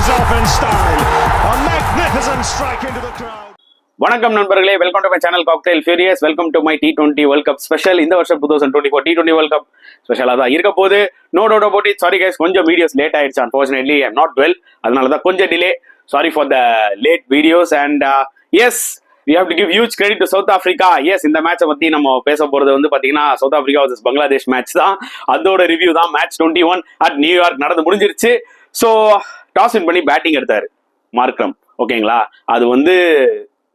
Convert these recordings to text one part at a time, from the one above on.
finishes off in style. A magnificent strike into the crowd. வணக்கம் நண்பர்களே, welcome to my channel cocktail furious. Welcome to my T20 world cup special. இந்த வருஷம் 2024 T20 world cup ஸ்பெஷலாக தான் இருக்க போது. No doubt about it. Sorry guys, கொஞ்சம் videos late ஆயிடுச்சு. Unfortunately I am not well, அதனால தான் கொஞ்சம் delay. Sorry for the late videos. And yes, we have to give huge credit to South Africa. Yes, இந்த மேட்சை பத்தி நம்ம பேச போறது வந்து பாத்தீங்கன்னா south Africa versus Bangladesh match தான். அதோட ரிவ்யூ தான். மேட்ச் 21 அட் நியூயார்க் நடந்து முடிஞ்சிருச்சு. ஸோ டாஸ் வின் பண்ணி பேட்டிங் எடுத்தாரு மார்க்ரம். ஓகேங்களா, அது வந்து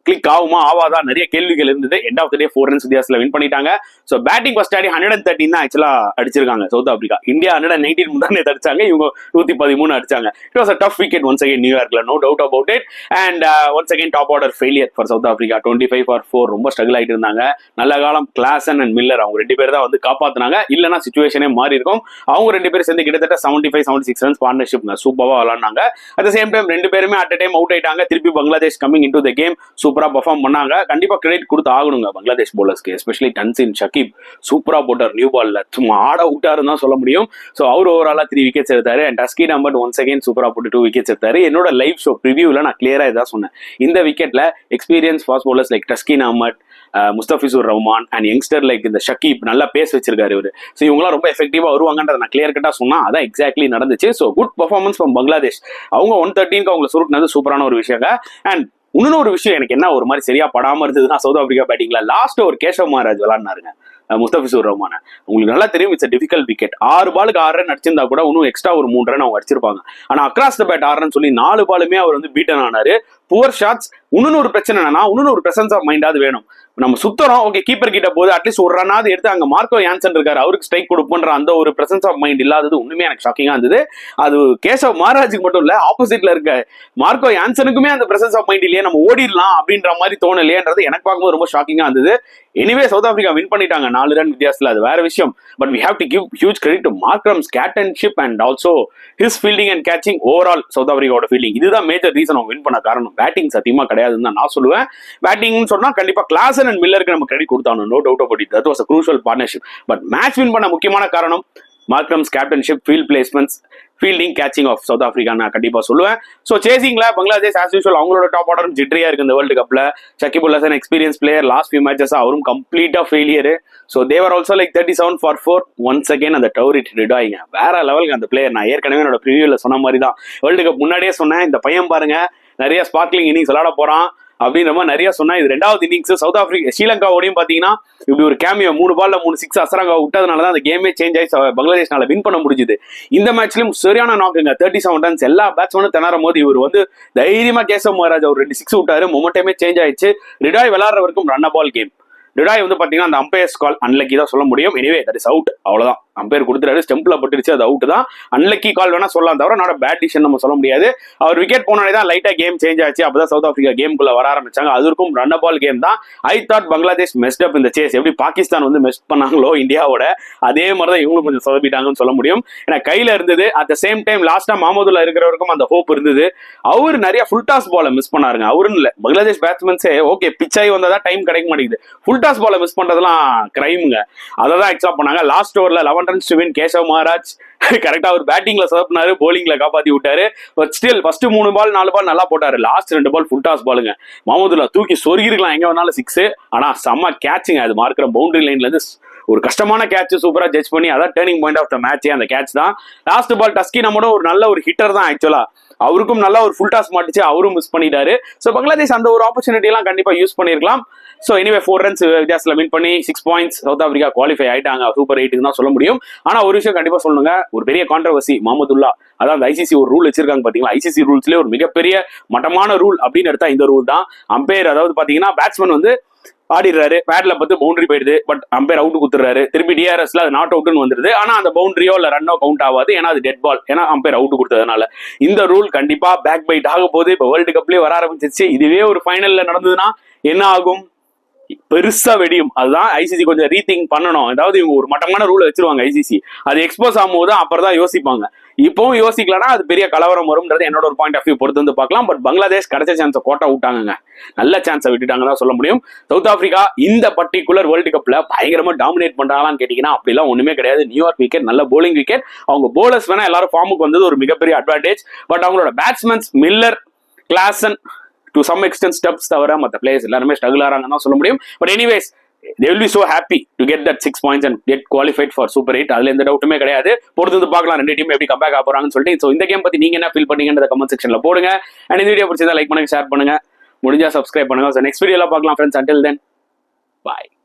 கிளிக் ஆகுமா ஆவாதா நிறைய கேள்விகள் இருந்தது. End of the day 4 runs வித்தியாசத்தில் வின் பண்ணிட்டாங்க. ஸோ பேட்டிங் ஃபர்ஸ்ட் ஆடி 113 தான் ஆக்சுவலா அடிச்சிருக்காங்க சவுத் ஆப்பிரிக்கா. இந்தியா 119 முன்னாடி அடிச்சாங்க, இவங்க 113 அடிச்சாங்க. It was a tough wicket once again நியூயார்க்ல, no doubt about it. And once again top order failure for South Africa. 25 for 4 ரொம்ப ஸ்ட்ரகிள் ஆகிட்டு இருந்தாங்க. நல்ல காலம் கிளாசன் அண்ட் மில்லர் அவங்க 2 பேர் தான் வந்து காப்பாத்தினாங்க. இல்லைன்னா சிச்சுவேஷனே மாறி இருக்கும். அவங்க 2 பேரும் சேர்ந்து கிட்டத்தட்ட 75-76 runs பார்ட்னர்ஷிப் சூப்பராக விளாண்டாங்க. அட் த சேம் டைம் 2 பேருமே அட் டைம் அவுட் ஆயிட்டாங்க. திருப்பி Bangladesh coming in to the game சூப்பரா பர்ஃபார்ம் பண்ணாங்க. கண்டிப்பா கிரெடிட் கொடுத்து ஆகணுங்க பங்களாதேஷ் போலர்ஸ்க்கு, எஸ்பெஷலி டன்சின் ஷக்கீப் சூப்பரா போட்டார். நியூ பால்ல சும்மா ஆட விட்டாருன்னு தான் சொல்ல முடியும். ஸோ அவர் ஓவராலா 3 wickets எடுத்தாரு. And dusky number once again சூப்பரா போட்டு 2 wickets எடுத்தாரு. என்னோட லைவ் ஷோ ப்ரிவியூல நான் கிளியரா இதான் சொன்னேன். இந்த விக்கெட்ல experience fast bowlers like Taskin Ahmed, Mustafizur Rahman and youngster like இந்த ஷக்கீப் நல்லா பேஸ் வச்சிருக்காரு இவரு. ஸோ இவங்களாம் ரொம்ப எஃபெக்டிவா வருவாங்கன்றத நான் கிளியர் கட்டா சொன்னா அதான் எக்ஸாக்ட்லி நடந்துச்சு. So good performance from Bangladesh. அவங்க 113 அவங்க சுருட்டினது சூப்பரான ஒரு விஷயம். அண்ட் இன்னொரு விஷயம் எனக்கு என்ன ஒரு மாதிரி சரியா படாம இருந்ததுன்னா, சவுத் ஆப்பிரிக்கா பேட்டிங்ல லாஸ்ட் ஒரு கேஷவ் மகாராஜ் விளாட்னாருங்க முஸ்தபிசுர் ரஹ்மான. உங்களுக்கு நல்லா தெரியும், இட்ஸ் டிஃபிகல்ட் விக்கெட். 6 பாலுக்கு 6 ரன் அடிச்சிருந்தா கூட இன்னும் எக்ஸ்ட்ரா ஒரு 3 ரன் அவங்க அடிச்சிருப்பாங்க. ஆனா அக்ராஸ் த பேட் 6 ரன் சொல்லி 4 பாலுமே அவர் வந்து பீட்டன் ஆனாரு. Poor shots. இன்னொரு பிரச்சனை என்னன்னா, இன்னொரு பிரசன்ஸ் ஆஃப் மைண்டாவது வேணும். நம்ம சுத்தரம் ஓகே, கீப்பர் கிட்ட போது அட்லீஸ்ட் ஒரு ரன்னாவது எடுத்து அங்க மார்க்கோ யான்சன் இருக்காரு, அவருக்கு ஸ்ட்ரைக் கொடுப்போன்ற அந்த ஒரு பிரசன்ஸ் ஆஃப் மைண்ட் இல்லாதது உண்மையே எனக்கு ஷாக்கிங்கா இருந்தது. அது கேஷவ் மகாராஜுக்கு மட்டும் இல்ல, ஆப்போசிட்ல இருக்க மார்க்கோ யான்சனுக்குமே அந்த பிரசன்ஸ் ஆஃப் மைண்ட் இல்லையே, நம்ம ஓடிடலாம் அப்படின்ற மாதிரி தோணலையேன்றது எனக்கு பார்க்கும்போது ரொம்ப ஷாக்கிங்கா இருந்தது. எனிவே சவுத் ஆப்பிரிக்கா வின் பண்ணிட்டாங்க 4 ரன் வித்தியாசத்தில், அது வேற விஷயம். But we have to give huge credit to Markram's captaincy and also his fielding and catching. Overall South ஆப்பிரிக்காவோட ஃபீல்டிங் இதுதான் மேஜர் ரீசன் அவங்க வின் பண்ண காரணம். பேட்டிங் சத்தியமா கிடையாதுன்னு தான் நான் சொல்லுவேன். பேட்டிங்னு சொன்னா கண்டிப்பா கிளாசன் அண்ட் மில்லருக்கு நம்ம கிரெடிட் கொடுத்தாங்க, no doubt about it. That was a crucial partnership. But match win பண்ண முக்கியமான காரணம் Markram's captaincy, field placements, fielding, catching of South Africa நான் கண்டிப்பா சொல்லுவேன். ஸோ சேசிங்ல பங்களாதேஷ் ஆஸ் யூஷுவல் அவங்களோட டாப் ஆர்டர் ஜிட்ரியா இருக்கு இந்த வேர்ல்டு கப்ல. Shakib Al Hasan experience player, last few matches அவரும் கம்ப்ளீட்டா failure. So they were also like 37 for 4. Once again அந்த டவுரிட் ரிடாயிங்க வேற லெவலுக்கு அந்த பிளேயர். நான் ஏற்கனவே என்னோட ப்ரிவியூல சொன்ன மாதிரி தான், வேர்ல்டு கப் முன்னாடியே சொன்னேன், இந்த பையன் பாருங்க நிறைய ஸ்பார்க்லிங் இன்னிங்ஸ் விளாட போறான் அப்படின்ற மாதிரி நிறைய சொன்னா. இது 2வது இன்னிங்ஸ். சவுத் ஆப்பிரிக்கா ஸ்ரீலங்காவோடையும் பாத்தீங்கன்னா இப்படி ஒரு கேமியோ 3 பால்ல 3 6 அசரங்கா விட்டதுனாலதான் அந்த கேமே சேஞ்ச் ஆகி பங்களாதேஷ்னால வின் பண்ண முடிஞ்சுது. இந்த மேட்ச்லயும் சரியான நாக்குங்க, 37 runs. எல்லா பேட்ஸ்மேனும் திணறும் போது இவர் வந்து தைரியமா கேசவ் மகாராஜ் ஒரு 2 6 விட்டாரு. மொமெண்டமே சேஞ்ச் ஆயிடுச்சு. ரிடாய் விளாடுற வரைக்கும் ரன் பால் கேம். ரிடாய் வந்து பாத்தீங்கன்னா அந்த அம்பையர்ஸ் கால் அன்லக்கி தான் சொல்ல முடியும். எனிவே தட் இஸ் அவுட், அவ்வளவுதான். அம்பையர் கொடுத்துட்டாரு, ஸ்டெம்ப்ல பட்டுருச்சு, அது அவுட் தான். அன்லக்கி கால் வேணா சொல்லலாம், தவிர நாட் பேட் டிசிஷன் நம்ம சொல்ல முடியாது. அவர் விக்கெட் போனாலே தான் லைட்டா கேம் சேஞ்ச் ஆச்சு. அப்பதான் சவுத் ஆப்பிரிக்கா கேம்குள்ள வர ஆரம்பிச்சாங்க. அதற்கும் ரன் பால் கேம் தான். ஐ தாட் பங்களாதேஷ் மெஸ்ட் அப் இந்த சேஸ். எப்படி பாகிஸ்தான் வந்து மெஸ்ட் பண்ணாங்களோ இந்தியாவோட, அதே மாதிரி தான் இவங்களும் கொஞ்சம் சொதப்பிட்டாங்கன்னு சொல்ல முடியும். ஏன்னா கையில இருந்தது. அட் த சேம் டைம் லாஸ்டா மாமதுல்லா இருக்கிறவருக்கும் அந்த ஹோப் இருந்தது. அவரு நிறைய ஃபுல் டாஸ் பாலை மிஸ் பண்ணாருங்க. அவருன்னு இல்ல, பங்களாதேஷ் பேட்ஸ்மேன்ஸே ஓகே பிச் ஆகி வந்தா டைம் கிடைக்க மாட்டேங்குது. ஃபுல் டாஸ் பாலை மிஸ் பண்றதுலாம் கிரைமுங்க. அதை தான் எக்ஸாப்ட் பண்ணாங்க. லாஸ்ட் ஓவர்ல 11 runs to win. Keshav Maharaj கரெக்டா ஒரு பேட்டிங்ல சதப்பினாரு, போலிங்ல காப்பாத்தி விட்டாரு. பட் ஸ்டில் ஃபர்ஸ்ட் 3 பால் 4 பால் நல்லா போட்டாரு. லாஸ்ட் 2 பால் ஃபுல் டாஸ் பாலுங்க. மாமதுல்லா தூக்கி சொருகிருக்கலாம் எங்க வேணாலும் 6. ஆனா செம்ம கேட்சுங்க. அது மார்க்கிற பவுண்டரி லைன்ல இருந்து ஒரு கஷ்டமான கேட்ச் சூப்பரா ஜட்ஜ் பண்ணி அதான் டேர்னிங் பாயிண்ட் ஆஃப் த மேட்சே அந்த கேட்ச் தான். லாஸ்ட் பால் டஸ்கி நம்மளோட ஒரு நல்ல ஒரு ஹிட்டர் தான் ஆக்சுவலா. அவருக்கும் நல்லா ஒரு ஃபுல் டாஸ் மாட்டுச்சு, அவரும் மிஸ் பண்ணிட்டாரு. ஸோ பங்களாதேஷ் அந்த ஒரு ஆப்பர்ச்சுனிட்டி எல்லாம் கண்டிப்பா யூஸ் பண்ணிருக்கலாம். ஸோ எனிவே 4 runs வித்தியாசத்தில் வின் பண்ணி 6 points சவுத் ஆப்பிரிக்கா குவாலிஃபை ஆயிட்டாங்க. சூப்பர் 8க்கு தான் சொல்ல முடியும். ஆனா ஒரு விஷயம் கண்டிப்பா சொல்லுங்க, ஒரு பெரிய கான்ட்ரவர்சி மாமதுல்லா. அதான் ஐசிசி ஒரு ரூல் வச்சிருக்காங்க பாத்தீங்களா. ஐசிசி ரூல்ஸ்லேயே ஒரு மிகப்பெரிய மட்டமான ரூல் அப்படின்னு எடுத்தா இந்த ரூல் தான். அம்பையர் அதாவது பாத்தீங்கன்னா பேட்ஸ்மேன் வந்து ஆடிடுறாரு, பேட்ல பார்த்து பவுண்டரி போயிடுது, பட் அம்பையர் அவுட் கொடுத்துறாரு. திருப்பி டிஆர்எஸ்ல அது நாட் அவுட்னு வந்துருது. ஆனா அந்த பவுண்டரியோ இல்ல ரன்னோ கவுண்ட் ஆகாது, ஏன்னா அது டெட் பால், ஏன்னா அம்பையர் அவுட் கொடுத்ததுனால. இந்த ரூல் கண்டிப்பா பேக் பைட் ஆக போது. இப்போ வேர்ல்டு கப்லயே வர ஆரம்பிச்சிருச்சு. இதுவே ஒரு ஃபைனல்ல நடந்ததுன்னா என்ன ஆகும்? பெருசா வெடியும். அதுதான் ஐசிசி கொஞ்சம் ரீதிங்க் பண்ணணும். அதாவது இவங்க ஒரு மட்டமான ரூல் வச்சிருவாங்க ஐசிசி, அது எக்ஸ்போஸ் ஆகும்போது அப்புறம் தான் யோசிப்பாங்க இப்பவும் யோசிக்கலன்னா அது பெரிய கலவரம் வரும்ன்றது என்னோட ஒரு பாயிண்ட் ஆஃப் வியூ பொறுத்து வந்து பார்க்கலாம். பட் பங்களாதேஷ் கிடைச்ச சான்ஸை கோட்டை விட்டாங்க, நல்ல சான்ஸை விட்டுட்டாங்க தான் சொல்ல முடியும். சவுத் ஆப்பிரிக்கா இந்த பர்டிகுலர் வேர்ல்டு கப்ல பயங்கரமா டாமினேட் பண்றாங்களான்னு கேட்டீங்கன்னா அப்படிலாம் ஒண்ணுமே கிடையாது. நியூயார்க் விக்கெட் நல்ல போலிங் விக்கெட், அவங்க போலர்ஸ் வேணா எல்லாரும் ஃபார்முக்கு வந்தது ஒரு மிகப்பெரிய அட்வான்டேஜ். பட் அவங்களோட batsmans Miller, Klaasen, to some extent Stubbs தவிர மற்ற பிளேயர்ஸ் எல்லாருமே ஸ்ட்ரகிள் ஆறாங்கன்னு தான் சொல்ல முடியும். But anyways they will be so happy to get that 6 points and get qualified for Super 8. அதுல எந்த டவுட்டுமே கிடையாது. பொறுத்து வந்து பார்க்கலாம் ரெண்டு டீம் எப்படி கம்பேக் ஆக போறாங்கன்னு சொல்லிட்டு. ஸோ இந்த கேம் பத்தி நீங்க என்ன ஃபீல் பண்ணீங்கன்றத கமெண்ட் செக்ஷன்ல போடுங்க. அண்ட் இந்த வீடியோ பிடிச்சதா லைக் பண்ணுங்க, ஷேர் பண்ணுங்க, முடிஞ்சா சப்ஸ்கிரைப் பண்ணுங்க. ஸோ நெக்ஸ்ட் வீடியோல பார்க்கலாம் ஃப்ரெண்ட்ஸ். until then bye.